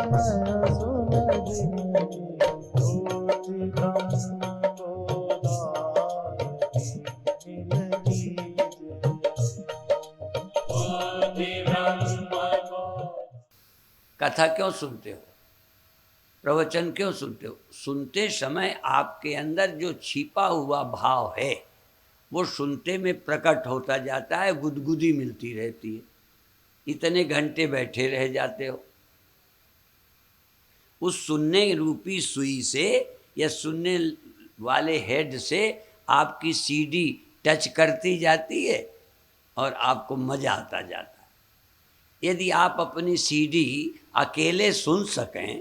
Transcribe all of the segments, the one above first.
नयन सुलगिनी ज्योति ब्रह्म गोदावरी मिल कीजिए। कथा क्यों सुनते हो, प्रवचन क्यों सुनते हो? सुनते समय आपके अंदर जो छिपा हुआ भाव है वो सुनते में प्रकट होता जाता है, गुदगुदी मिलती रहती है। इतने घंटे बैठे रह जाते हो, उस सुनने रूपी सुई से या सुनने वाले हेड से आपकी सीडी टच करती जाती है और आपको मजा आता जाता है। यदि आप अपनी सीडी अकेले सुन सकें,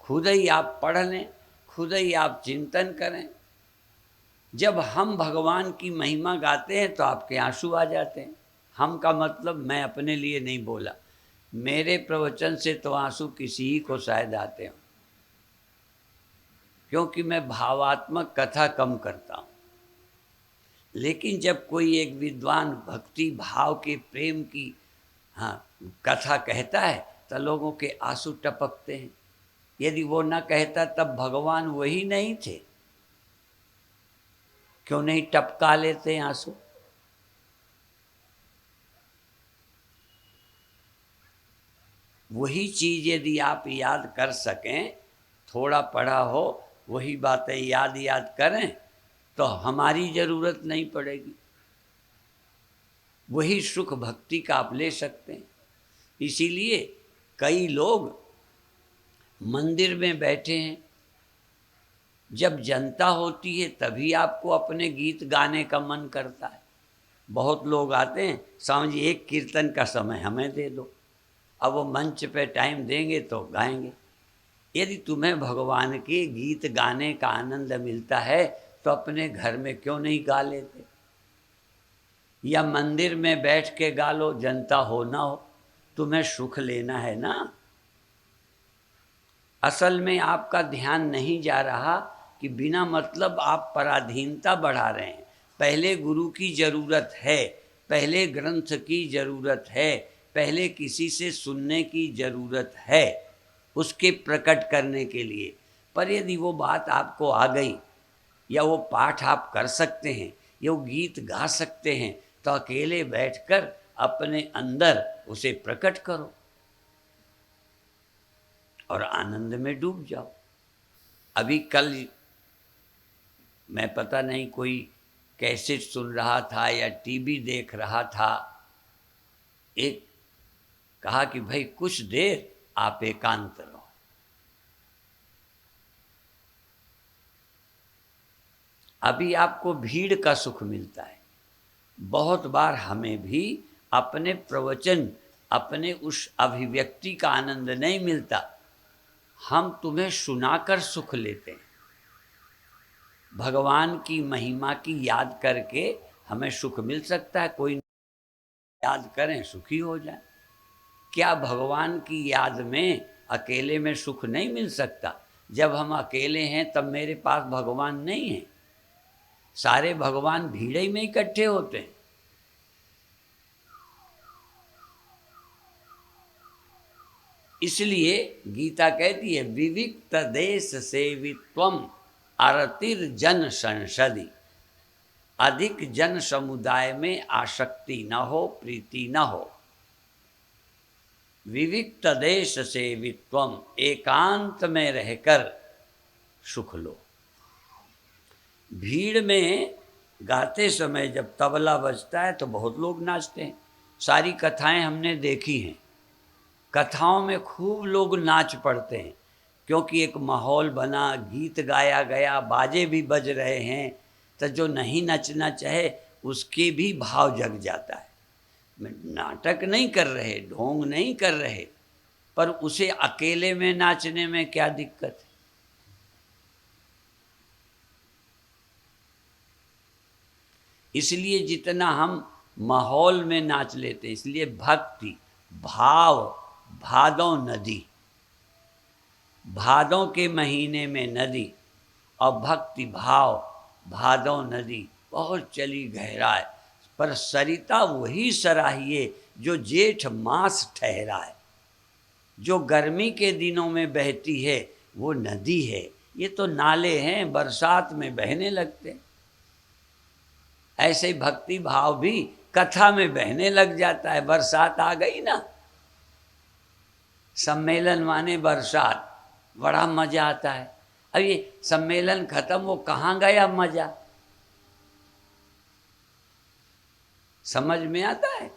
खुद ही आप पढ़ लें, खुद ही आप चिंतन करें। जब हम भगवान की महिमा गाते हैं तो आपके आंसू आ जाते हैं। हम का मतलब मैं अपने लिए नहीं बोला, मेरे प्रवचन से तो आंसू किसी ही को शायद आते हों, क्योंकि मैं भावात्मक कथा कम करता हूँ। लेकिन जब कोई एक विद्वान भक्ति भाव के प्रेम की कथा कहता है तो लोगों के आंसू टपकते हैं। यदि वो न कहता तब भगवान वही नहीं थे, क्यों नहीं टपका लेते आंसू? वही चीज यदि आप याद कर सकें, थोड़ा पढ़ा हो, वही बातें याद करें तो हमारी जरूरत नहीं पड़ेगी। वही सुख भक्ति का आप ले सकते हैं। इसीलिए कई लोग मंदिर में बैठे हैं, जब जनता होती है तभी आपको अपने गीत गाने का मन करता है। बहुत लोग आते हैं, स्वामी जी एक कीर्तन का समय हमें दे दो। अब वो मंच पे टाइम देंगे तो गाएंगे। यदि तुम्हें भगवान के गीत गाने का आनंद मिलता है तो अपने घर में क्यों नहीं गा लेते? या मंदिर में बैठ के गा लो, जनता हो ना हो, तुम्हें सुख लेना है ना। असल में आपका ध्यान नहीं जा रहा कि बिना मतलब आप पराधीनता बढ़ा रहे हैं। पहले गुरु की जरूरत है, पहले ग्रंथ की जरूरत है, पहले किसी से सुनने की जरूरत है उसके प्रकट करने के लिए। पर यदि वो बात आपको आ गई, या वो पाठ आप कर सकते हैं, या वो गीत गा सकते हैं, तो अकेले बैठकर अपने अंदर उसे प्रकट करो और आनंद में डूब जाओ। अभी कल मैं पता नहीं कोई कैसेट सुन रहा था या टीवी देख रहा था, एक कहा कि भाई कुछ देर आप एकांत रहो। अभी आपको भीड़ का सुख मिलता है। बहुत बार हमें भी अपने प्रवचन, अपने उस अभिव्यक्ति का आनंद नहीं मिलता। हम तुम्हें सुनाकर सुख लेते हैं। भगवान की महिमा की याद करके हमें सुख मिल सकता है। कोई याद करें सुखी हो जाए। क्या भगवान की याद में अकेले में सुख नहीं मिल सकता? जब हम अकेले हैं तब मेरे पास भगवान नहीं है। सारे भगवान भीड़ में इकट्ठे होते हैं। इसलिए गीता कहती है विविक्त देश सेवित्वम अरतिर जन संसदि। अधिक जन समुदाय में आसक्ति न हो, प्रीति न हो। विविक्त देश सेवित्वम, एकांत में रहकर सुख लो। भीड़ में गाते समय जब तबला बजता है तो बहुत लोग नाचते हैं। सारी कथाएं हमने देखी हैं। कथाओं में खूब लोग नाच पड़ते हैं, क्योंकि एक माहौल बना, गीत गाया गया, बाजे भी बज रहे हैं, तो जो नहीं नचना चाहे उसके भी भाव जग जाता है। नाटक नहीं कर रहे, ढोंग नहीं कर रहे, पर उसे अकेले में नाचने में क्या दिक्कत है? इसलिए जितना हम माहौल में नाच लेते हैं, इसलिए भक्ति भाव भादों नदी, भादों के महीने में नदी, और भक्ति भाव भादों नदी बहुत चली गहराए, पर सरिता वही सराहिए जो जेठ मास ठहरा है, जो गर्मी के दिनों में बहती है वो नदी है। ये तो नाले हैं, बरसात में बहने लगते हैं। ऐसे ही भक्ति भाव भी कथा में बहने लग जाता है। बरसात आ गई ना, सम्मेलन माने बरसात, बड़ा मजा आता है। अब ये सम्मेलन खत्म, वो कहाँ गया मजा? समझ में आता है?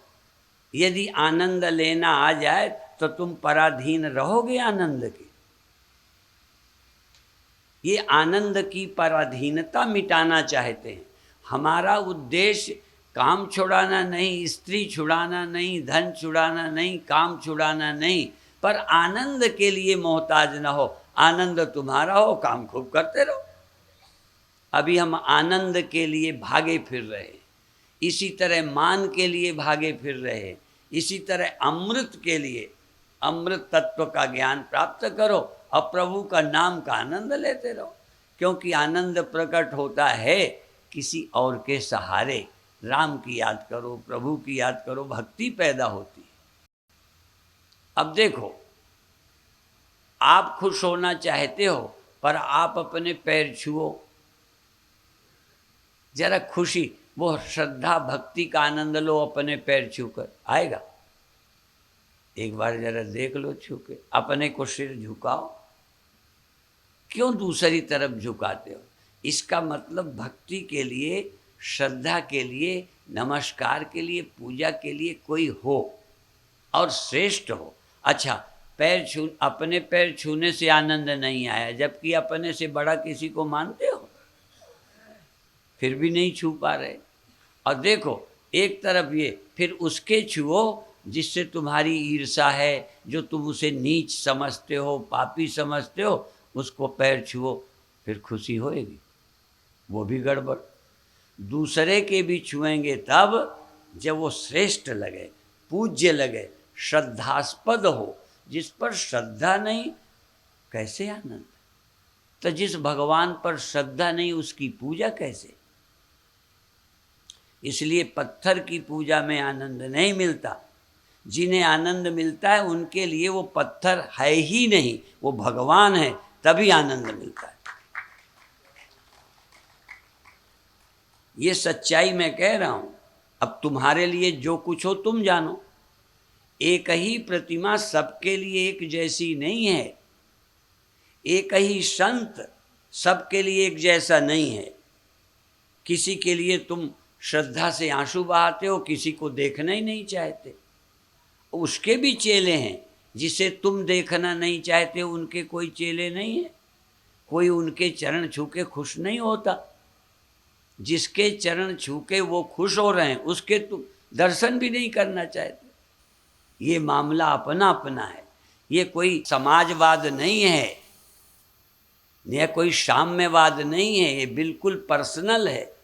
यदि आनंद लेना आ जाए तो तुम पराधीन रहोगे आनंद के। ये आनंद की पराधीनता मिटाना चाहते हैं। हमारा उद्देश्य काम छुड़ाना नहीं, स्त्री छुड़ाना नहीं, धन छुड़ाना नहीं, काम छुड़ाना नहीं, पर आनंद के लिए मोहताज न हो। आनंद तुम्हारा हो, काम खूब करते रहो। अभी हम आनंद के लिए भागे फिर रहे हैं, इसी तरह मान के लिए भागे फिर रहे हैं, इसी तरह अमृत के लिए, अमृत तत्व का ज्ञान प्राप्त करो और प्रभु का नाम का आनंद लेते रहो। क्योंकि आनंद प्रकट होता है किसी और के सहारे। राम की याद करो, प्रभु की याद करो, भक्ति पैदा होती है। अब देखो, आप खुश होना चाहते हो पर आप अपने पैर छुओ, जरा खुशी, वो श्रद्धा भक्ति का आनंद लो अपने पैर छूकर, आएगा? एक बार जरा देख लो छू के, अपने को सिर झुकाओ। क्यों दूसरी तरफ झुकाते हो? इसका मतलब भक्ति के लिए, श्रद्धा के लिए, नमस्कार के लिए, पूजा के लिए कोई हो और श्रेष्ठ हो। अच्छा, पैर छू, अपने पैर छूने से आनंद नहीं आया, जबकि अपने से बड़ा किसी को मानते हो, फिर भी नहीं छू पा रहे। और देखो, एक तरफ ये, फिर उसके छुओ जिससे तुम्हारी ईर्षा है, जो तुम उसे नीच समझते हो, पापी समझते हो, उसको पैर छुओ, फिर खुशी होएगी, वो भी गड़बड़। दूसरे के भी छुएंगे तब जब वो श्रेष्ठ लगे, पूज्य लगे, श्रद्धास्पद हो। जिस पर श्रद्धा नहीं, कैसे आनंद? तो जिस भगवान पर श्रद्धा नहीं, उसकी पूजा कैसे? इसलिए पत्थर की पूजा में आनंद नहीं मिलता। जिन्हें आनंद मिलता है उनके लिए वो पत्थर है ही नहीं, वो भगवान है, तभी आनंद मिलता है। ये सच्चाई मैं कह रहा हूं। अब तुम्हारे लिए जो कुछ हो तुम जानो। एक ही प्रतिमा सबके लिए एक जैसी नहीं है, एक ही संत सबके लिए एक जैसा नहीं है। किसी के लिए तुम श्रद्धा से आंसू बहाते हो, किसी को देखना ही नहीं चाहते। उसके भी चेले हैं, जिसे तुम देखना नहीं चाहते, उनके कोई चेले नहीं है। कोई उनके चरण छू के खुश नहीं होता। जिसके चरण छू के वो खुश हो रहे हैं, उसके तुम दर्शन भी नहीं करना चाहते। ये मामला अपना अपना है। ये कोई समाजवाद नहीं है, यह कोई साम्यवाद नहीं है, ये बिल्कुल पर्सनल है।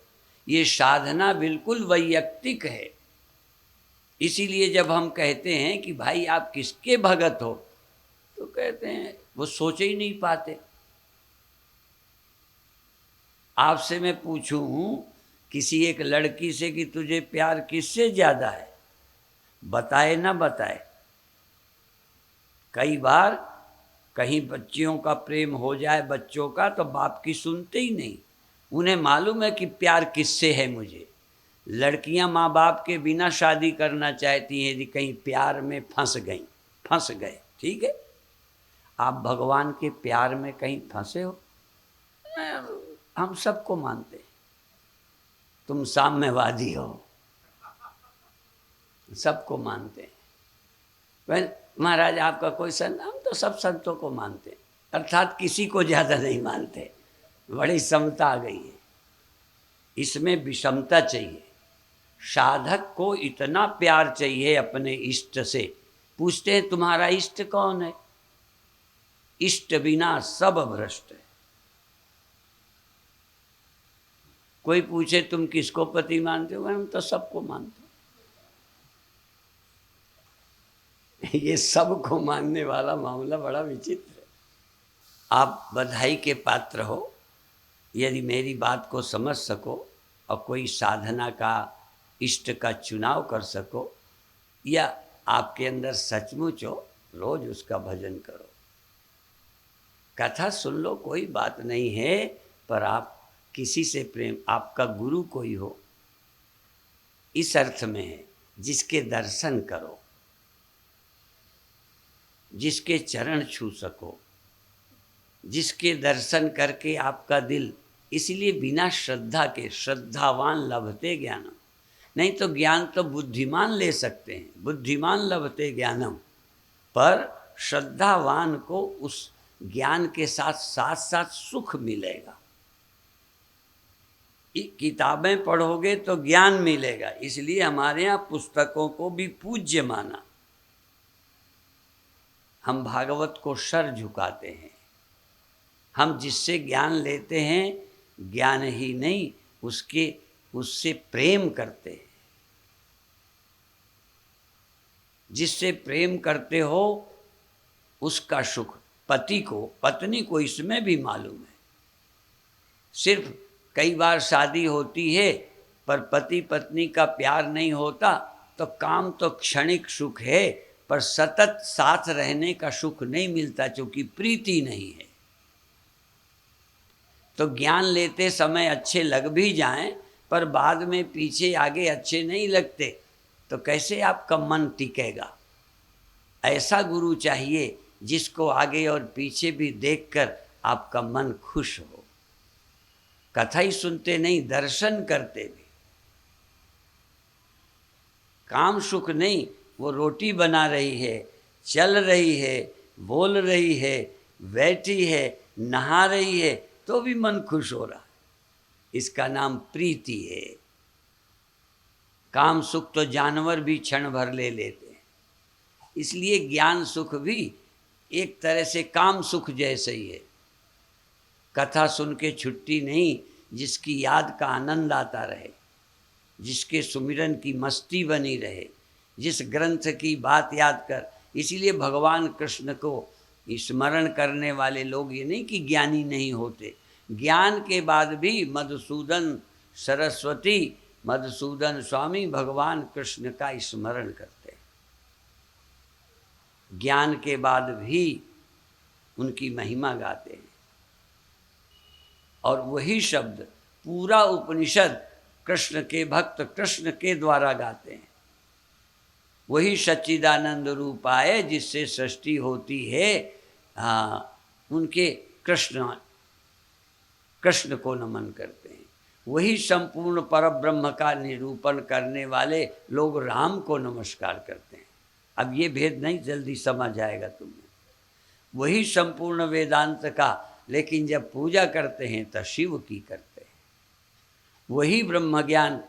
ये साधना बिल्कुल वैयक्तिक है। इसीलिए जब हम कहते हैं कि भाई आप किसके भगत हो, तो कहते हैं वो सोच ही नहीं पाते। आपसे मैं पूछूं किसी एक लड़की से कि तुझे प्यार किससे ज़्यादा है, बताए ना बताए। कई बार कहीं बच्चियों का प्रेम हो जाए, बच्चों का, तो बाप की सुनते ही नहीं। उन्हें मालूम है कि प्यार किससे है मुझे। लड़कियां माँ बाप के बिना शादी करना चाहती हैं यदि कहीं प्यार में फंस गए। ठीक है, आप भगवान के प्यार में कहीं फंसे हो? हम सबको मानते हैं, तुम साम्यवादी हो, सबको मानते हैं। महाराज आपका कोई संत, हम तो सब संतों को मानते हैं, अर्थात किसी को ज़्यादा नहीं मानते। बड़ी समता आ गई है, इसमें विषमता चाहिए। साधक को इतना प्यार चाहिए अपने इष्ट से। पूछते हैं तुम्हारा इष्ट कौन है? इष्ट बिना सब भ्रष्ट है। कोई पूछे तुम किसको पति मानते हो, हम तो सबको मानते हो। ये सबको मानने वाला मामला बड़ा विचित्र है। आप बधाई के पात्र हो यदि मेरी बात को समझ सको और कोई साधना का, इष्ट का चुनाव कर सको, या आपके अंदर सचमुच हो, रोज उसका भजन करो। कथा सुन लो, कोई बात नहीं है, पर आप किसी से प्रेम, आपका गुरु कोई हो, इस अर्थ में है जिसके दर्शन करो, जिसके चरण छू सको, जिसके दर्शन करके आपका दिल, इसलिए बिना श्रद्धा के, श्रद्धावान लभते ज्ञानम, नहीं तो ज्ञान तो बुद्धिमान ले सकते हैं, बुद्धिमान लभते ज्ञानम, पर श्रद्धावान को उस ज्ञान के साथ साथ साथ सुख मिलेगा। किताबें पढ़ोगे तो ज्ञान मिलेगा, इसलिए हमारे यहाँ पुस्तकों को भी पूज्य माना। हम भागवत को सर झुकाते हैं, हम जिससे ज्ञान लेते हैं, ज्ञान ही नहीं, उससे प्रेम करते हैं। जिससे प्रेम करते हो उसका सुख पति को, पत्नी को इसमें भी मालूम है। सिर्फ कई बार शादी होती है पर पति पत्नी का प्यार नहीं होता, तो काम तो क्षणिक सुख है, पर सतत साथ रहने का सुख नहीं मिलता, क्योंकि प्रीति नहीं है। तो ज्ञान लेते समय अच्छे लग भी जाएं, पर बाद में पीछे आगे अच्छे नहीं लगते, तो कैसे आपका मन टिकेगा? ऐसा गुरु चाहिए जिसको आगे और पीछे भी देखकर आपका मन खुश हो। कथा ही सुनते नहीं, दर्शन करते भी। काम सुख नहीं, वो रोटी बना रही है, चल रही है, बोल रही है, बैठी है, नहा रही है, तो भी मन खुश हो रहा है, इसका नाम प्रीति है। काम सुख तो जानवर भी क्षण भर ले लेते हैं, इसलिए ज्ञान सुख भी एक तरह से काम सुख जैसे ही है। कथा सुन के छुट्टी नहीं, जिसकी याद का आनंद आता रहे, जिसके सुमिरन की मस्ती बनी रहे, जिस ग्रंथ की बात याद कर। इसीलिए भगवान कृष्ण को स्मरण करने वाले लोग ये नहीं कि ज्ञानी नहीं होते, ज्ञान के बाद भी मधुसूदन सरस्वती, मधुसूदन स्वामी भगवान कृष्ण का स्मरण करते हैं। ज्ञान के बाद भी उनकी महिमा गाते हैं, और वही शब्द पूरा उपनिषद कृष्ण के भक्त कृष्ण के द्वारा गाते हैं। वही सच्चिदानंद रूप आए जिससे सृष्टि होती है। हाँ, उनके कृष्ण को नमन करते हैं। वही संपूर्ण परब्रह्म का निरूपण करने वाले लोग राम को नमस्कार करते हैं। अब ये भेद नहीं जल्दी समझ आएगा तुम्हें। वही संपूर्ण वेदांत का, लेकिन जब पूजा करते हैं तो शिव की करते हैं। वही ब्रह्म ज्ञान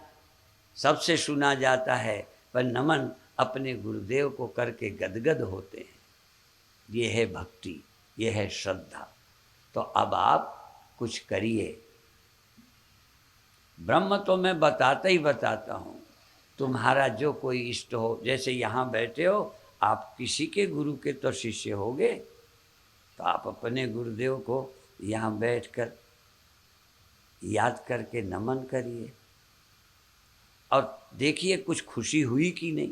सबसे सुना जाता है, पर नमन अपने गुरुदेव को करके गदगद होते हैं। ये है भक्ति, ये है श्रद्धा। तो अब आप कुछ करिए। ब्रह्म तो मैं बताता ही बताता हूँ, तुम्हारा जो कोई इष्ट हो, जैसे यहाँ बैठे हो, आप किसी के गुरु के तो शिष्य होगे, तो आप अपने गुरुदेव को यहाँ बैठकर याद करके नमन करिए, और देखिए कुछ खुशी हुई कि नहीं।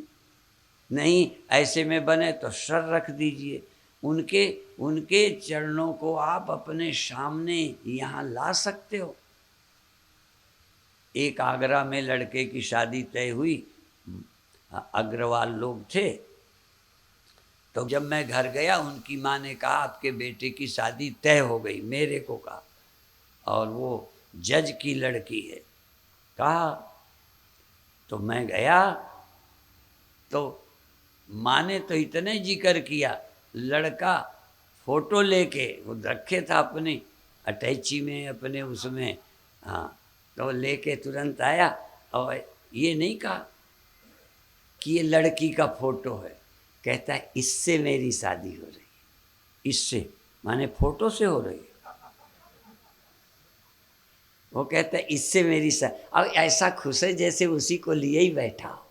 नहीं ऐसे में बने तो सर रख दीजिए। उनके चरणों को आप अपने सामने यहाँ ला सकते हो। एक आगरा में लड़के की शादी तय हुई, अग्रवाल लोग थे। तो जब मैं घर गया, उनकी माँ ने कहा आपके बेटे की शादी तय हो गई, मेरे को कहा, और वो जज की लड़की है। कहा तो मैं गया, तो माँ ने तो इतने जिक्र किया, लड़का फोटो लेके वो रखे था अपनी अटैची में, अपने उसमें, हाँ, तो लेके तुरंत आया, और ये नहीं कहा कि ये लड़की का फोटो है, कहता है इससे मेरी शादी हो रही है। इससे माने फोटो से हो रही है। वो कहता है इससे मेरी शादी। अब ऐसा खुश है जैसे उसी को लिए ही बैठा हो,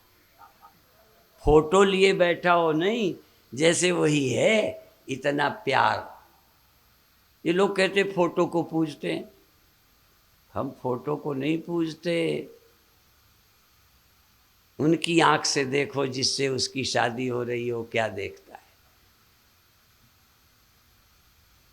फोटो लिए बैठा हो, नहीं जैसे वही है। इतना प्यार। ये लोग कहते फोटो को पूजते हैं, हम फोटो को नहीं पूजते। उनकी आंख से देखो जिससे उसकी शादी हो रही हो क्या देखता है।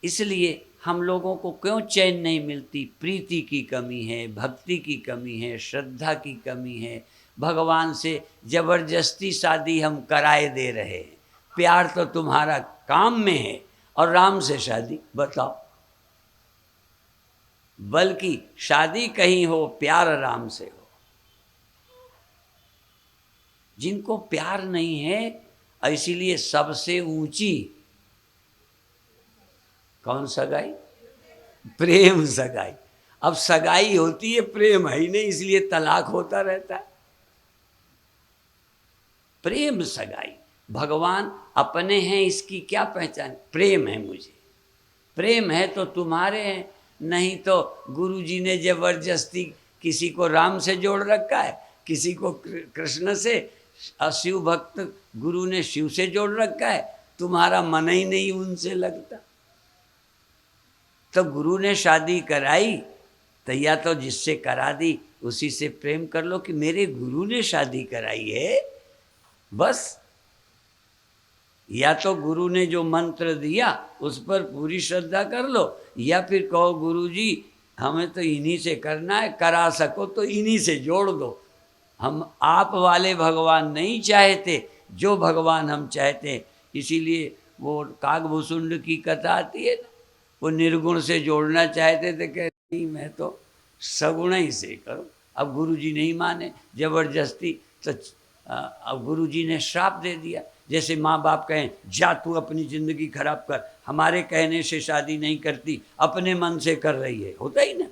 इसलिए हम लोगों को क्यों चैन नहीं मिलती? प्रीति की कमी है, भक्ति की कमी है, श्रद्धा की कमी है। भगवान से जबरदस्ती शादी हम कराए दे रहे हैं। प्यार तो तुम्हारा काम में है और राम से शादी, बताओ। बल्कि शादी कहीं हो, प्यार राम से हो। जिनको प्यार नहीं है, इसीलिए सबसे ऊंची कौन सगाई? प्रेम सगाई। अब सगाई होती है, प्रेम है ही नहीं, इसलिए तलाक होता रहता है। प्रेम सगाई, भगवान अपने हैं, इसकी क्या पहचान? प्रेम है मुझे, प्रेम है तो तुम्हारे हैं, नहीं तो गुरुजी ने जबरदस्ती किसी को राम से जोड़ रखा है, किसी को कृष्ण से, शिव भक्त गुरु ने शिव से जोड़ रखा है, तुम्हारा मन ही नहीं उनसे लगता। तो गुरु ने शादी कराई तो या तो जिससे करा दी उसी से प्रेम कर लो कि मेरे गुरु ने शादी कराई है बस, या तो गुरु ने जो मंत्र दिया उस पर पूरी श्रद्धा कर लो, या फिर कहो गुरु जी हमें तो इन्हीं से करना है, करा सको तो इन्हीं से जोड़ दो। हम आप वाले भगवान नहीं चाहते, जो भगवान हम चाहते हैं। इसीलिए वो कागभूषुंड की कथा आती है ना, वो निर्गुण से जोड़ना चाहते थे, कहती मैं तो सगुण ही से करूं। अब गुरुजी नहीं माने, जबरदस्ती, तो अब गुरुजी ने श्राप दे दिया। जैसे माँ बाप कहें जा तू अपनी ज़िंदगी खराब कर, हमारे कहने से शादी नहीं करती, अपने मन से कर रही है, होता ही ना।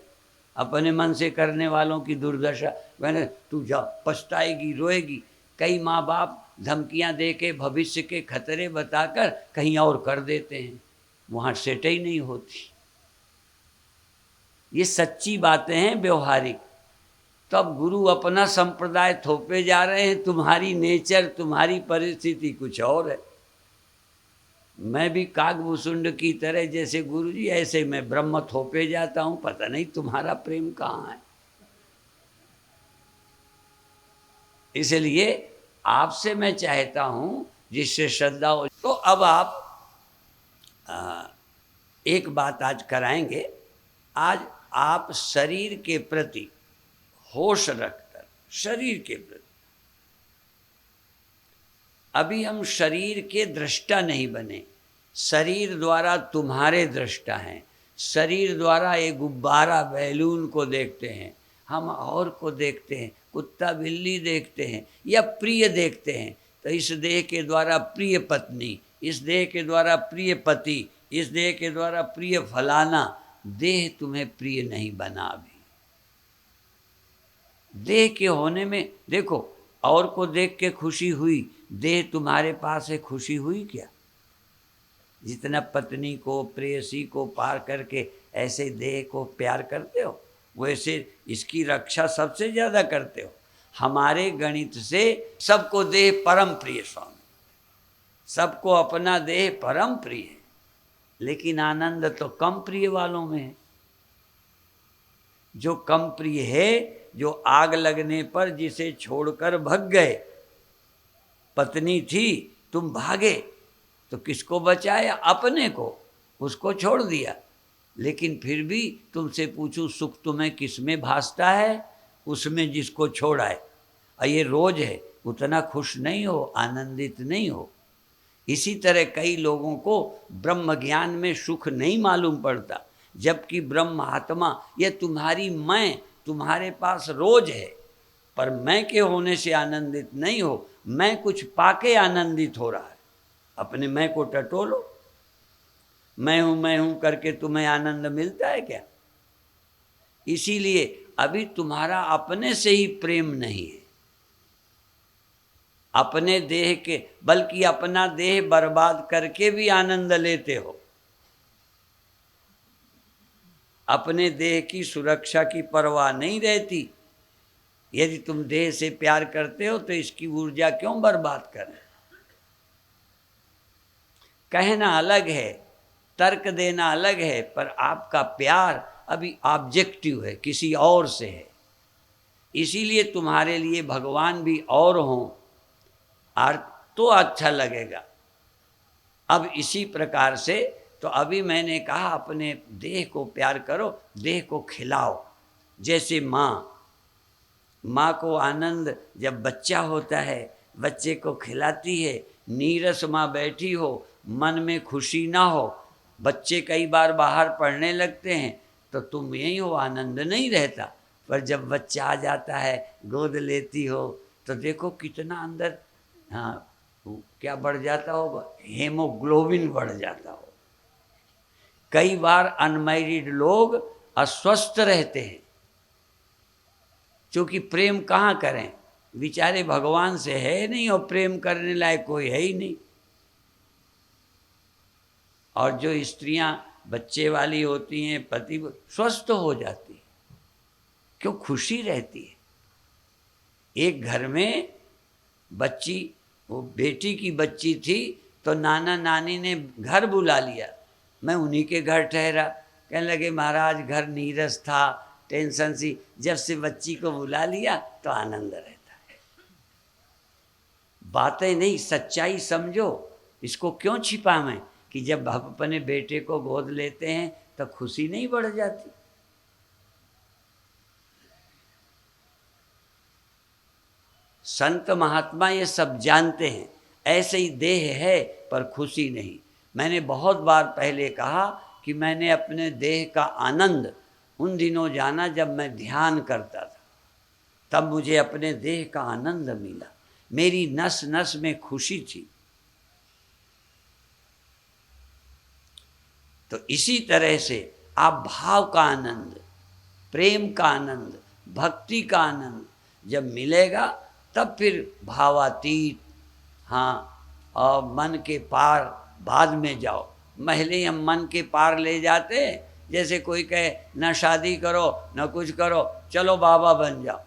अपने मन से करने वालों की दुर्दशा, मैंने तू जा पछताएगी, रोएगी। कई माँ बाप धमकियाँ दे के भविष्य के खतरे बताकर कहीं और कर देते हैं, वहाँ सेट ही नहीं होती। ये सच्ची बातें हैं, व्यवहारिक। तब गुरु अपना संप्रदाय थोपे जा रहे हैं, तुम्हारी नेचर, तुम्हारी परिस्थिति कुछ और है। मैं भी कागभूषुंड की तरह, जैसे गुरुजी ऐसे मैं ब्रह्म थोपे जाता हूं, पता नहीं तुम्हारा प्रेम कहाँ है। इसलिए आपसे मैं चाहता हूं जिससे श्रद्धा हो। तो अब आप एक बात आज कराएंगे। आज आप शरीर के प्रति होश रखकर, शरीर के प्रति, अभी हम शरीर के दृष्टा नहीं बने, शरीर द्वारा तुम्हारे दृष्टा हैं। शरीर द्वारा एक गुब्बारा बैलून को देखते हैं, हम और को देखते हैं, कुत्ता बिल्ली देखते हैं या प्रिय देखते हैं। तो इस देह के द्वारा प्रिय पत्नी, इस देह के द्वारा प्रिय पति, इस देह के द्वारा प्रिय फलाना। देह तुम्हें प्रिय नहीं बना। अभी देह के होने में देखो, और को देख के खुशी हुई, देह तुम्हारे पास है, खुशी हुई क्या? जितना पत्नी को, प्रेयसी को पार करके ऐसे देह को प्यार करते हो, वैसे इसकी रक्षा सबसे ज़्यादा करते हो। हमारे गणित से सबको देह परम प्रिय स्वामी, सबको अपना देह परम प्रिय है, लेकिन आनंद तो कम प्रिय वालों में है। जो कम प्रिय है, जो आग लगने पर जिसे छोड़कर भग गए, पत्नी थी तुम भागे तो किसको बचाया? अपने को, उसको छोड़ दिया। लेकिन फिर भी तुमसे पूछूं सुख तुम्हें किस में भासता है? उसमें जिसको छोड़ा है। और ये रोज है, उतना खुश नहीं हो, आनंदित नहीं हो। इसी तरह कई लोगों को ब्रह्म ज्ञान में सुख नहीं मालूम पड़ता, जबकि ब्रह्म आत्मा, ये तुम्हारी मैं तुम्हारे पास रोज है, पर मैं के होने से आनंदित नहीं हो। मैं कुछ पाके आनंदित हो रहा है। अपने मैं को टटोलो, मैं हूं करके तुम्हें आनंद मिलता है क्या? इसीलिए अभी तुम्हारा अपने से ही प्रेम नहीं है, अपने देह के, बल्कि अपना देह बर्बाद करके भी आनंद लेते हो। अपने देह की सुरक्षा की परवाह नहीं रहती। यदि तुम देह से प्यार करते हो तो इसकी ऊर्जा क्यों बर्बाद करें? कहना अलग है, तर्क देना अलग है, पर आपका प्यार अभी ऑब्जेक्टिव है, किसी और से है। इसीलिए तुम्हारे लिए भगवान भी और हों और तो अच्छा लगेगा। अब इसी प्रकार से तो अभी मैंने कहा अपने देह को प्यार करो, देह को खिलाओ। जैसे माँ को आनंद जब बच्चा होता है, बच्चे को खिलाती है, नीरस माँ बैठी हो, मन में खुशी ना हो, बच्चे कई बार बाहर पढ़ने लगते हैं तो तुम यहीं हो, आनंद नहीं रहता। पर जब बच्चा आ जाता है, गोद लेती हो तो देखो कितना अंदर, हाँ, क्या बढ़ जाता होगा, हेमोग्लोबिन बढ़ जाता हो। कई बार अनमैरिड लोग अस्वस्थ रहते हैं क्योंकि प्रेम कहाँ करें, बेचारे भगवान से है नहीं और प्रेम करने लायक कोई है ही नहीं। और जो स्त्रियां बच्चे वाली होती हैं, पति स्वस्थ हो जाती है, क्यों, खुशी रहती है। एक घर में बच्ची, वो बेटी की बच्ची थी तो नाना नानी ने घर बुला लिया, मैं उन्हीं के घर ठहरा। कहने लगे महाराज घर नीरस था, टेंशन सी, जब से बच्ची को बुला लिया तो आनंद रहता है। बातें नहीं, सच्चाई समझो, इसको क्यों छिपावें कि जब आप अपने बेटे को गोद लेते हैं तो खुशी नहीं बढ़ जाती। संत महात्मा ये सब जानते हैं, ऐसे ही देह है पर खुशी नहीं। मैंने बहुत बार पहले कहा कि मैंने अपने देह का आनंद उन दिनों जाना जब मैं ध्यान करता था, तब मुझे अपने देह का आनंद मिला, मेरी नस नस में खुशी थी। तो इसी तरह से आप भाव का आनंद, प्रेम का आनंद, भक्ति का आनंद जब मिलेगा तब फिर भावातीत, हाँ, और मन के पार बाद में जाओ। पहले हम मन के पार ले जाते हैं, जैसे कोई कहे ना शादी करो ना कुछ करो, चलो बाबा बन जाओ।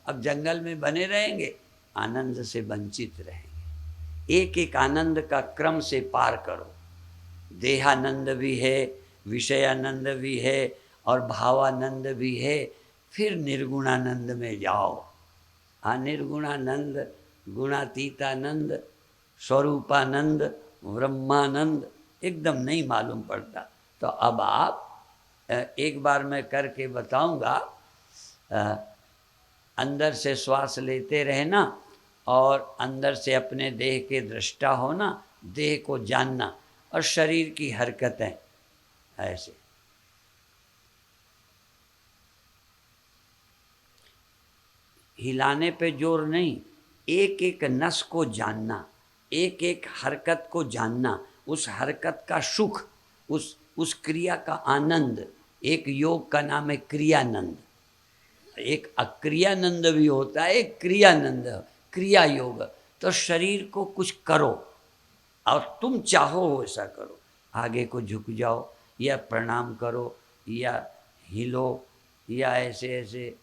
अब जंगल में बने रहेंगे, आनंद से वंचित रहेंगे। एक एक आनंद का क्रम से पार करो। देहानंद भी है, विषयानंद भी है और भावानंद भी है, फिर निर्गुणानंद में जाओ। हाँ, निर्गुणानंद, गुणातीतानंद, स्वरूपानंद, ब्रह्मानंद एकदम नहीं मालूम पड़ता। तो अब आप एक बार मैं करके बताऊंगा, अंदर से श्वास लेते रहना और अंदर से अपने देह के दृष्टा होना, देह को जानना और शरीर की हरकतें ऐसे। हिलाने पे जोर नहीं, एक एक नस को जानना, एक एक हरकत को जानना, उस हरकत का सुख, उस क्रिया का आनंद। एक योग का नाम है क्रियानंद, एक अक्रियानंद भी होता है, एक क्रियानंद, क्रिया योग। तो शरीर को कुछ करो और तुम चाहो वैसा करो, आगे को झुक जाओ या प्रणाम करो या हिलो या ऐसे ऐसे।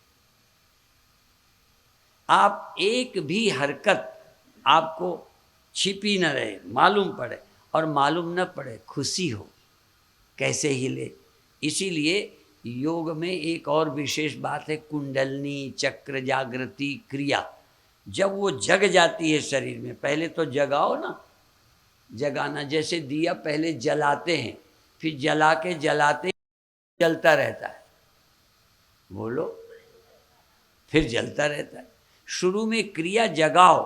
आप एक भी हरकत आपको छिपी न रहे, मालूम पड़े, और मालूम न पड़े खुशी हो, कैसे हिले। इसीलिए योग में एक और विशेष बात है, कुंडलनी चक्र जागृति क्रिया। जब वो जग जाती है शरीर में, पहले तो जगाओ ना, जगाना, जैसे दिया पहले जलाते हैं, फिर जला के जलाते जलता रहता है, बोलो, फिर जलता रहता है। शुरू में क्रिया जगाओ,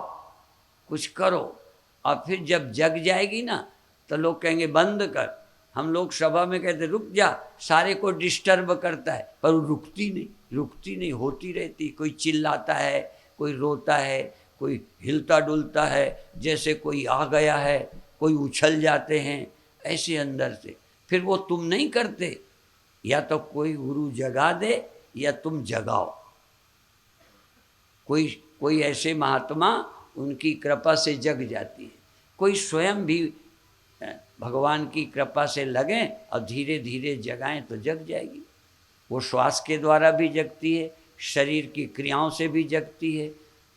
कुछ करो, और फिर जब जग जाएगी ना तो लोग कहेंगे बंद कर। हम लोग सभा में कहते रुक जा, सारे को डिस्टर्ब करता है, पर वो रुकती नहीं, होती रहती। कोई चिल्लाता है, कोई रोता है, कोई हिलता डुलता है, जैसे कोई आ गया है, कोई उछल जाते हैं ऐसे अंदर से। फिर वो तुम नहीं करते, या तो कोई गुरु जगा दे या तुम जगाओ। कोई ऐसे महात्मा, उनकी कृपा से जग जाती है। कोई स्वयं भी भगवान की कृपा से लगें और धीरे धीरे जगाएं तो जग जाएगी। वो श्वास के द्वारा भी जगती है, शरीर की क्रियाओं से भी जगती है,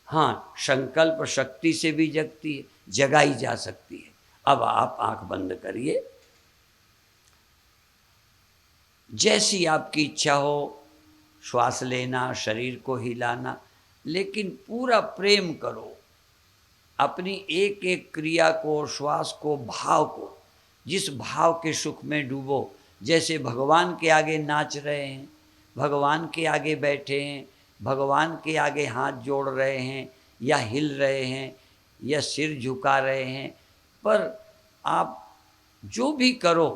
हाँ, संकल्प शक्ति से भी जगती है, जगाई जा सकती है। अब आप आंख बंद करिए, जैसी आपकी इच्छा हो, श्वास लेना, शरीर को हिलाना, लेकिन पूरा प्रेम करो। अपनी एक एक क्रिया को, श्वास को, भाव को, जिस भाव के सुख में डूबो, जैसे भगवान के आगे नाच रहे हैं, भगवान के आगे बैठे हैं, भगवान के आगे हाथ जोड़ रहे हैं, या हिल रहे हैं, या सिर झुका रहे हैं, पर आप जो भी करो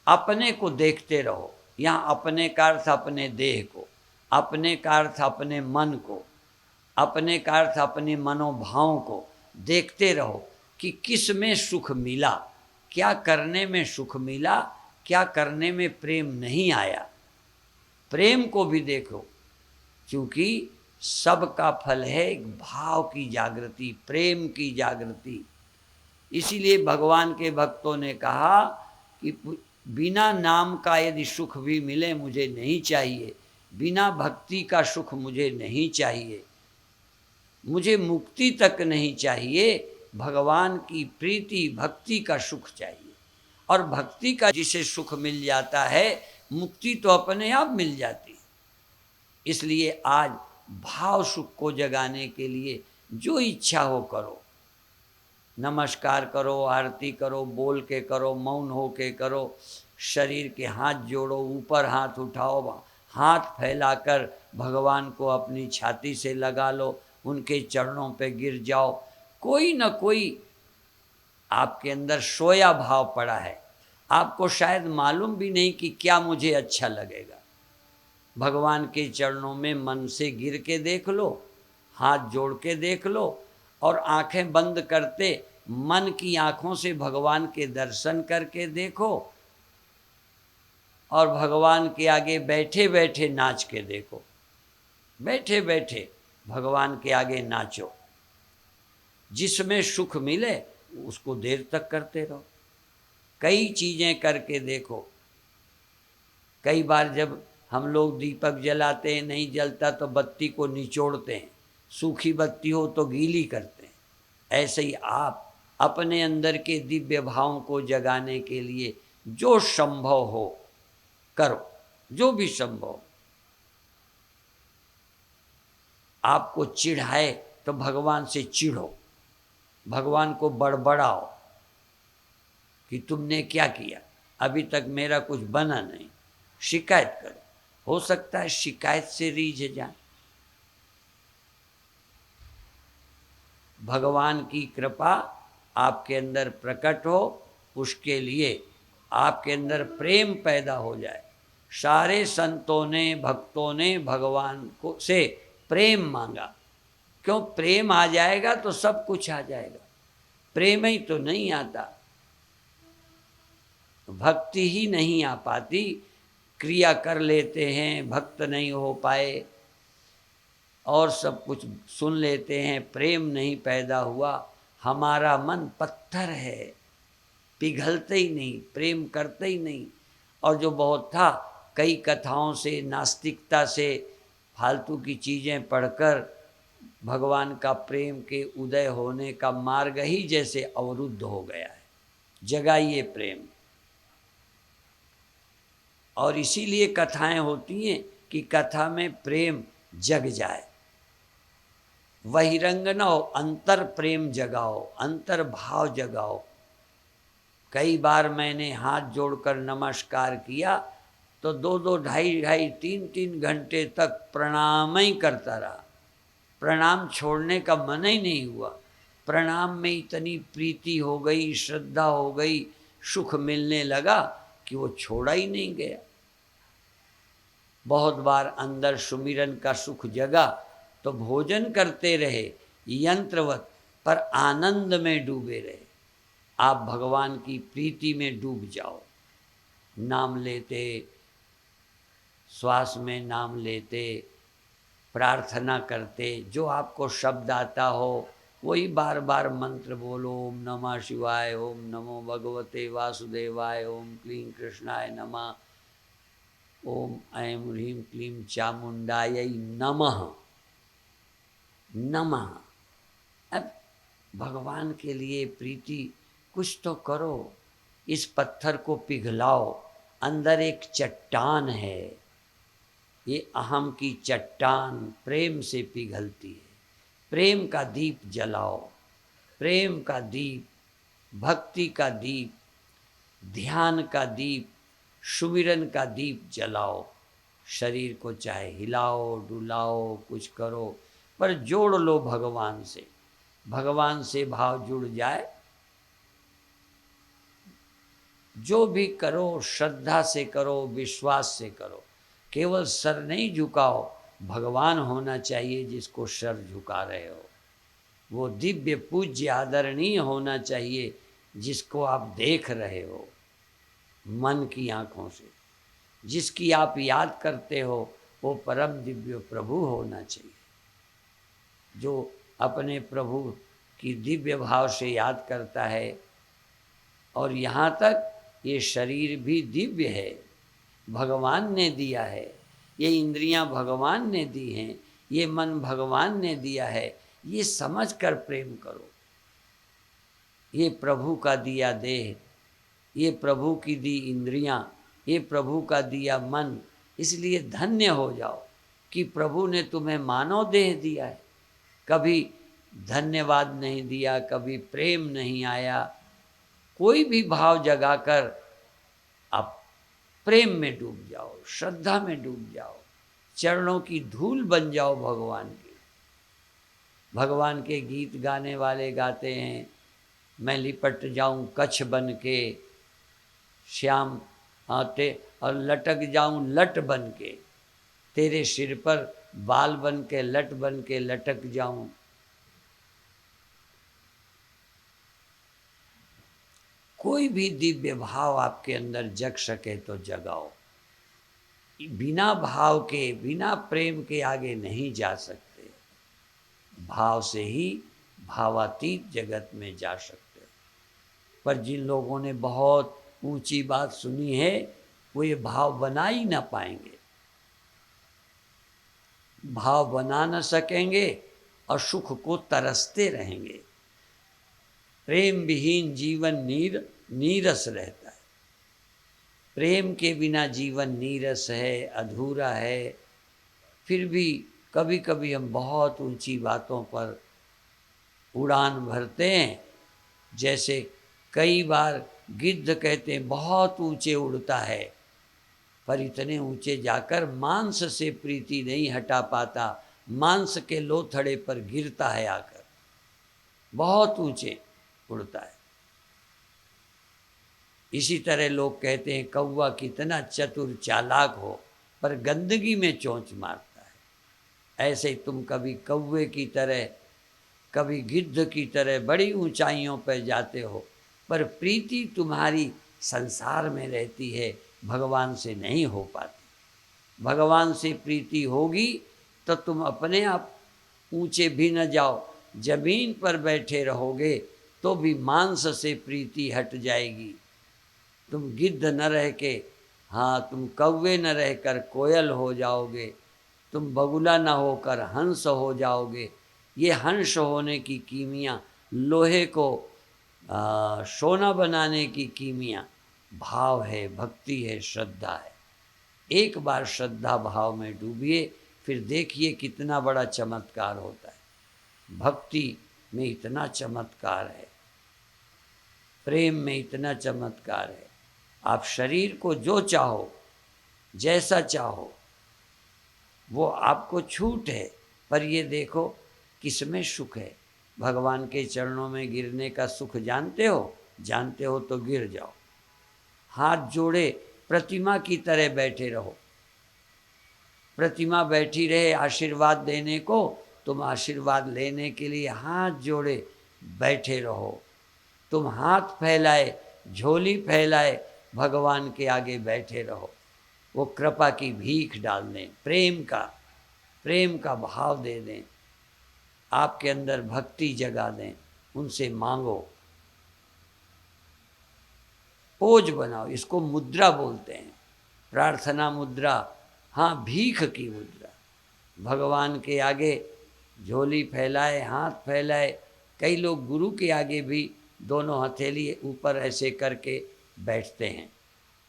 अपने को देखते रहो। यहाँ अपने का अर्थ अपने देह को, अपने का अर्थ अपने मन को, अपने का अर्थ अपने मनोभावों को देखते रहो कि किस में सुख मिला, क्या करने में सुख मिला, क्या करने में प्रेम नहीं आया। प्रेम को भी देखो, क्योंकि सबका फल है एक भाव की जागृति, प्रेम की जागृति। इसीलिए भगवान के भक्तों ने कहा कि बिना नाम का यदि सुख भी मिले मुझे नहीं चाहिए, बिना भक्ति का सुख मुझे नहीं चाहिए, मुझे मुक्ति तक नहीं चाहिए, भगवान की प्रीति भक्ति का सुख चाहिए। और भक्ति का जिसे सुख मिल जाता है, मुक्ति तो अपने आप मिल जाती है। इसलिए आज भाव सुख को जगाने के लिए जो इच्छा हो करो, नमस्कार करो, आरती करो, बोल के करो, मौन हो के करो, शरीर के हाथ जोड़ो, ऊपर हाथ उठाओ, हाथ फैलाकर भगवान को अपनी छाती से लगा लो, उनके चरणों पे गिर जाओ। कोई न कोई आपके अंदर सोया भाव पड़ा है, आपको शायद मालूम भी नहीं कि क्या मुझे अच्छा लगेगा। भगवान के चरणों में मन से गिर के देख लो, हाथ जोड़ के देख लो, और आंखें बंद करते मन की आंखों से भगवान के दर्शन करके देखो, और भगवान के आगे बैठे बैठे नाच के देखो। बैठे बैठे भगवान के आगे नाचो, जिसमें सुख मिले उसको देर तक करते रहो। कई चीज़ें करके देखो। कई बार जब हम लोग दीपक जलाते हैं, नहीं जलता तो बत्ती को निचोड़ते हैं, सूखी बत्ती हो तो गीली करते हैं। ऐसे ही आप अपने अंदर के दिव्य भावों को जगाने के लिए जो संभव हो करो, जो भी संभव। आपको चिढ़ाए तो भगवान से चिढ़ो, भगवान को बड़बड़ाओ कि तुमने क्या किया, अभी तक मेरा कुछ बना नहीं। शिकायत करो, हो सकता है शिकायत से रीझ जाए। भगवान की कृपा आपके अंदर प्रकट हो, उसके लिए आपके अंदर प्रेम पैदा हो जाए। सारे संतों ने, भक्तों ने भगवान को से प्रेम मांगा। क्यों? प्रेम आ जाएगा तो सब कुछ आ जाएगा। प्रेम ही तो नहीं आता, भक्ति ही नहीं आ पाती। क्रिया कर लेते हैं, भक्त नहीं हो पाए, और सब कुछ सुन लेते हैं, प्रेम नहीं पैदा हुआ। हमारा मन पत्थर है, पिघलते ही नहीं, प्रेम करते ही नहीं। और जो बहुत था, कई कथाओं से, नास्तिकता से, फालतू की चीज़ें पढ़कर भगवान का प्रेम के उदय होने का मार्ग ही जैसे अवरुद्ध हो गया है। जगाइए प्रेम। और इसीलिए कथाएं होती हैं कि कथा में प्रेम जग जाए। बहिरंग न हो, अंतर प्रेम जगाओ, अंतर भाव जगाओ। कई बार मैंने हाथ जोड़कर नमस्कार किया तो 2-2, ढाई-ढाई, 3-3 घंटे तक प्रणाम ही करता रहा। प्रणाम छोड़ने का मन ही नहीं हुआ। प्रणाम में इतनी प्रीति हो गई, श्रद्धा हो गई, सुख मिलने लगा कि वो छोड़ा ही नहीं गया। बहुत बार अंदर सुमिरन का सुख जगा तो भोजन करते रहे यंत्रवत, पर आनंद में डूबे रहे। आप भगवान की प्रीति में डूब जाओ। नाम लेते, श्वास में नाम लेते, प्रार्थना करते, जो आपको शब्द आता हो वही बार बार मंत्र बोलो। ओम नमः शिवाय, ओम नमो भगवते वासुदेवाय, ओम क्लीं कृष्णाय नमः, ओम ऐं ह्रीं क्लीं चामुंडायै नमः। नमः। अब भगवान के लिए प्रीति कुछ तो करो। इस पत्थर को पिघलाओ, अंदर एक चट्टान है, ये अहम की चट्टान प्रेम से पिघलती है। प्रेम का दीप जलाओ, प्रेम का दीप, भक्ति का दीप, ध्यान का दीप, सुमिरन का दीप जलाओ। शरीर को चाहे हिलाओ डुलाओ कुछ करो, पर जोड़ लो भगवान से। भगवान से भाव जुड़ जाए, जो भी करो श्रद्धा से करो, विश्वास से करो। केवल सर नहीं झुकाओ, भगवान होना चाहिए जिसको सर झुका रहे हो। वो दिव्य पूज्य आदरणीय होना चाहिए जिसको आप देख रहे हो मन की आंखों से। जिसकी आप याद करते हो वो परम दिव्य प्रभु होना चाहिए, जो अपने प्रभु की दिव्य भाव से याद करता है। और यहाँ तक ये शरीर भी दिव्य है, भगवान ने दिया है। ये इंद्रियां भगवान ने दी हैं, ये मन भगवान ने दिया है। ये समझ कर प्रेम करो। ये प्रभु का दिया देह, ये प्रभु की दी इंद्रियां, ये प्रभु का दिया मन। इसलिए धन्य हो जाओ कि प्रभु ने तुम्हें मानव देह दिया है। कभी धन्यवाद नहीं दिया, कभी प्रेम नहीं आया। कोई भी भाव जगाकर आप प्रेम में डूब जाओ, श्रद्धा में डूब जाओ, चरणों की धूल बन जाओ भगवान की। भगवान के गीत गाने वाले गाते हैं, मैं लिपट जाऊं कच्छ बन के श्याम आते, और लटक जाऊं लट बन के, तेरे सिर पर बाल बन के लट बन के लटक जाऊं। कोई भी दिव्य भाव आपके अंदर जग सके तो जगाओ। बिना भाव के, बिना प्रेम के आगे नहीं जा सकते। भाव से ही भावातीत जगत में जा सकते। पर जिन लोगों ने बहुत ऊंची बात सुनी है वो ये भाव बना ही ना पाएंगे। भाव बना न सकेंगे और सुख को तरसते रहेंगे। प्रेम विहीन जीवन नीरस रहता है। प्रेम के बिना जीवन नीरस है, अधूरा है। फिर भी कभी कभी हम बहुत ऊंची बातों पर उड़ान भरते हैं। जैसे कई बार गिद्ध कहते हैं बहुत ऊंचे उड़ता है, पर इतने ऊंचे जाकर मांस से प्रीति नहीं हटा पाता, मांस के लोथड़े पर गिरता है आकर। बहुत ऊंचे उड़ता है। इसी तरह लोग कहते हैं कौवा कितना चतुर चालाक हो, पर गंदगी में चोंच मारता है। ऐसे तुम कभी कौवे की तरह, कभी गिद्ध की तरह बड़ी ऊंचाइयों पर जाते हो, पर प्रीति तुम्हारी संसार में रहती है, भगवान से नहीं हो पाती। भगवान से प्रीति होगी तो तुम अपने आप ऊंचे भी न जाओ, जमीन पर बैठे रहोगे तो भी मांस से प्रीति हट जाएगी। तुम गिद्ध न रह के, हाँ तुम कौवे न रहकर कोयल हो जाओगे, तुम बगुला न होकर हंस हो जाओगे। ये हंस होने की कीमिया, लोहे को सोना बनाने की कीमिया भाव है, भक्ति है, श्रद्धा है। एक बार श्रद्धा भाव में डूबिए, फिर देखिए कितना बड़ा चमत्कार होता है। भक्ति में इतना चमत्कार है, प्रेम में इतना चमत्कार है। आप शरीर को जो चाहो, जैसा चाहो, वो आपको छूट है। पर ये देखो किसमें सुख है। भगवान के चरणों में गिरने का सुख जानते हो? जानते हो तो गिर जाओ। हाथ जोड़े प्रतिमा की तरह बैठे रहो। प्रतिमा बैठी रहे आशीर्वाद देने को, तुम आशीर्वाद लेने के लिए हाथ जोड़े बैठे रहो। तुम हाथ फैलाए, झोली फैलाए भगवान के आगे बैठे रहो। वो कृपा की भीख डाल दें, प्रेम का भाव दे दें, आपके अंदर भक्ति जगा दें, उनसे मांगो। पोज बनाओ, इसको मुद्रा बोलते हैं, प्रार्थना मुद्रा। हाँ, भीख की मुद्रा। भगवान के आगे झोली फैलाए, हाथ फैलाए। कई लोग गुरु के आगे भी दोनों हथेली ऊपर ऐसे करके बैठते हैं,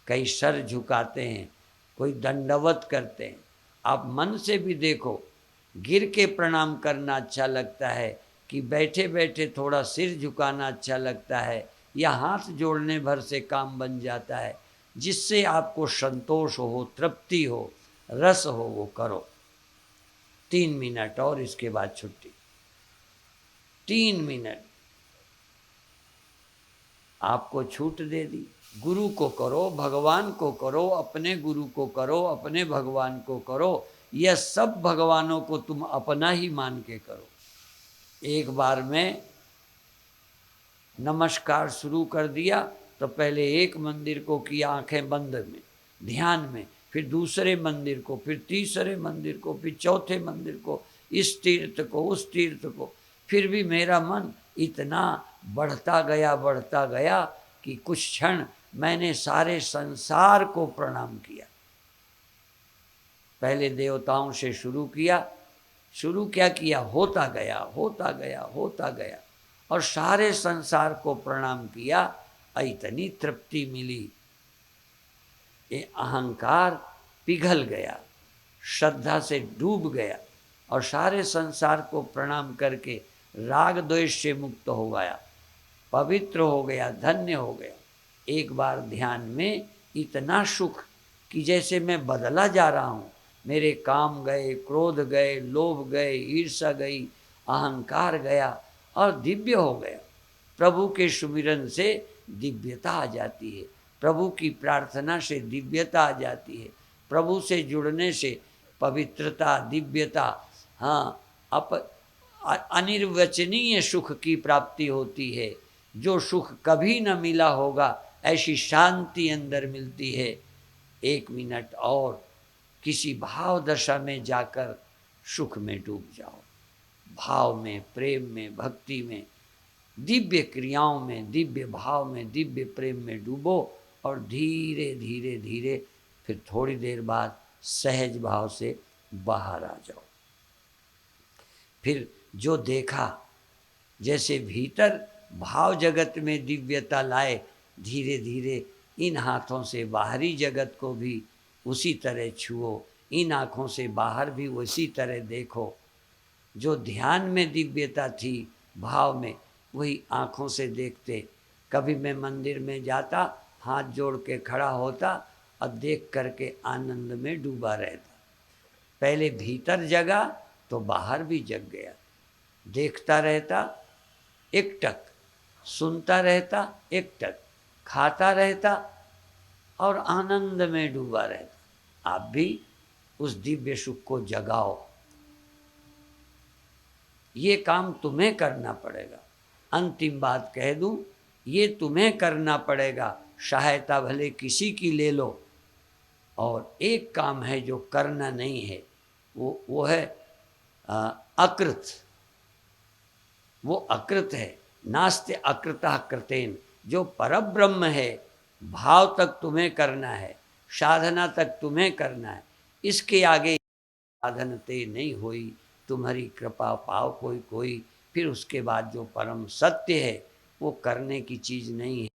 कई सर झुकाते हैं, कोई दंडवत करते हैं। आप मन से भी देखो, गिर के प्रणाम करना अच्छा लगता है कि बैठे बैठे थोड़ा सिर झुकाना अच्छा लगता है, या हाथ जोड़ने भर से काम बन जाता है। जिससे आपको संतोष हो, तृप्ति हो, रस हो, वो करो। 3 मिनट और इसके बाद छुट्टी। 3 मिनट आपको छूट दे दी। गुरु को करो, भगवान को करो, अपने गुरु को करो, अपने भगवान को करो, यह सब भगवानों को तुम अपना ही मान के करो। एक बार में नमस्कार शुरू कर दिया तो पहले एक मंदिर को किया आंखें बंद में, ध्यान में, फिर दूसरे मंदिर को, फिर तीसरे मंदिर को, फिर चौथे मंदिर को, इस तीर्थ को, उस तीर्थ को। फिर भी मेरा मन इतना बढ़ता गया कि कुछ क्षण मैंने सारे संसार को प्रणाम किया। पहले देवताओं से शुरू क्या किया, होता गया और सारे संसार को प्रणाम किया। इतनी तृप्ति मिली, ये अहंकार पिघल गया, श्रद्धा से डूब गया और सारे संसार को प्रणाम करके राग द्वेष से मुक्त हो गया, पवित्र हो गया, धन्य हो गया। एक बार ध्यान में इतना सुख कि जैसे मैं बदला जा रहा हूँ। मेरे काम गए, क्रोध गए, लोभ गए, ईर्ष्या गई, अहंकार गया और दिव्य हो गया। प्रभु के सुमिरन से दिव्यता आ जाती है, प्रभु की प्रार्थना से दिव्यता आ जाती है, प्रभु से जुड़ने से पवित्रता, दिव्यता, हाँ, अनिर्वचनीय सुख की प्राप्ति होती है। जो सुख कभी न मिला होगा, ऐसी शांति अंदर मिलती है। 1 मिनट और किसी भाव दशा में जाकर सुख में डूब जाओ, भाव में, प्रेम में, भक्ति में, दिव्य क्रियाओं में, दिव्य भाव में, दिव्य प्रेम में डूबो और धीरे धीरे धीरे फिर थोड़ी देर बाद सहज भाव से बाहर आ जाओ। फिर जो देखा, जैसे भीतर भाव जगत में दिव्यता लाए, धीरे धीरे इन हाथों से बाहरी जगत को भी उसी तरह छुओ, इन आँखों से बाहर भी उसी तरह देखो। जो ध्यान में दिव्यता थी, भाव में, वही आँखों से देखते। कभी मैं मंदिर में जाता, हाथ जोड़ के खड़ा होता और देख करके आनंद में डूबा रहता। पहले भीतर जगा तो बाहर भी जग गया। देखता रहता एकटक, सुनता रहता एकटक, खाता रहता और आनंद में डूबा रहता। आप भी उस दिव्य सुख को जगाओ। ये काम तुम्हें करना पड़ेगा। अंतिम बात कह दूं, ये तुम्हें करना पड़ेगा। सहायता भले किसी की ले लो। और एक काम है जो करना नहीं है, वो है अकृत। वो अकृत है। नास्ति अकृतः कृतेन। जो परब्रह्म है, भाव तक तुम्हें करना है, साधना तक तुम्हें करना है। इसके आगे साधनते नहीं हुई, तुम्हारी कृपा पाओ कोई। फिर उसके बाद जो परम सत्य है वो करने की चीज़ नहीं है,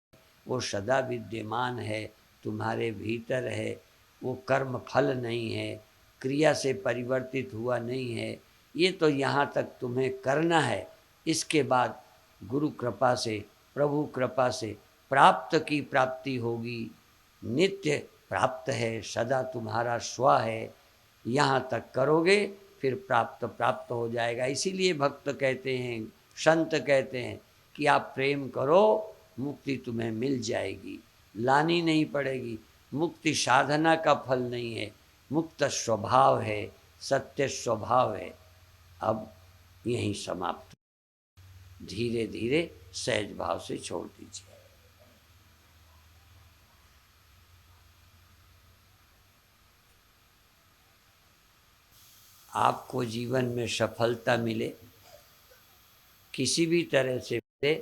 वो सदा विद्यमान है, तुम्हारे भीतर है। वो कर्म फल नहीं है, क्रिया से परिवर्तित हुआ नहीं है। ये तो यहाँ तक तुम्हें करना है। इसके बाद गुरु कृपा से, प्रभु कृपा से प्राप्त की प्राप्ति होगी। नित्य प्राप्त है, सदा तुम्हारा स्व है। यहाँ तक करोगे फिर प्राप्त हो जाएगा। इसीलिए भक्त कहते हैं, संत कहते हैं कि आप प्रेम करो, मुक्ति तुम्हें मिल जाएगी, लानी नहीं पड़ेगी। मुक्ति साधना का फल नहीं है, मुक्त स्वभाव है, सत्य स्वभाव है। अब यहीं समाप्त। धीरे धीरे सहज भाव से छोड़ दीजिए। आपको जीवन में सफलता मिले, किसी भी तरह से मिले,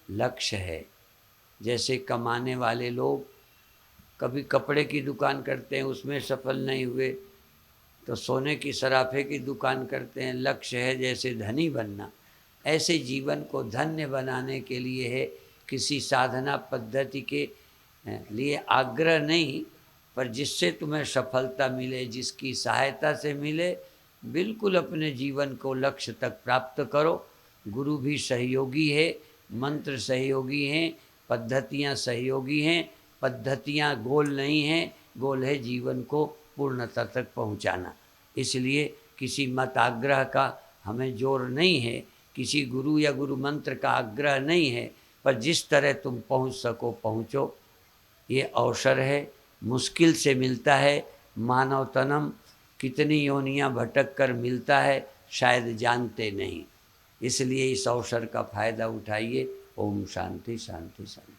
लक्ष्य है। जैसे कमाने वाले लोग कभी कपड़े की दुकान करते हैं, उसमें सफल नहीं हुए तो सोने की सराफे की दुकान करते हैं। लक्ष्य है जैसे धनी बनना, ऐसे जीवन को धन्य बनाने के लिए है। किसी साधना पद्धति के लिए आग्रह नहीं, पर जिससे तुम्हें सफलता मिले, जिसकी सहायता से मिले, बिल्कुल अपने जीवन को लक्ष्य तक प्राप्त करो। गुरु भी सहयोगी है, मंत्र सहयोगी हैं, पद्धतियाँ सहयोगी हैं। पद्धतियाँ गोल नहीं हैं, गोल है जीवन को पूर्णता तक पहुँचाना। इसलिए किसी मत आग्रह का हमें जोर नहीं है, किसी गुरु या गुरु मंत्र का आग्रह नहीं है, पर जिस तरह तुम पहुँच सको पहुँचो। ये अवसर है, मुश्किल से मिलता है। मानव तनम कितनी योनियां भटक कर मिलता है, शायद जानते नहीं। इसलिए इस अवसर का फायदा उठाइए। ओम शांति शांति शांति।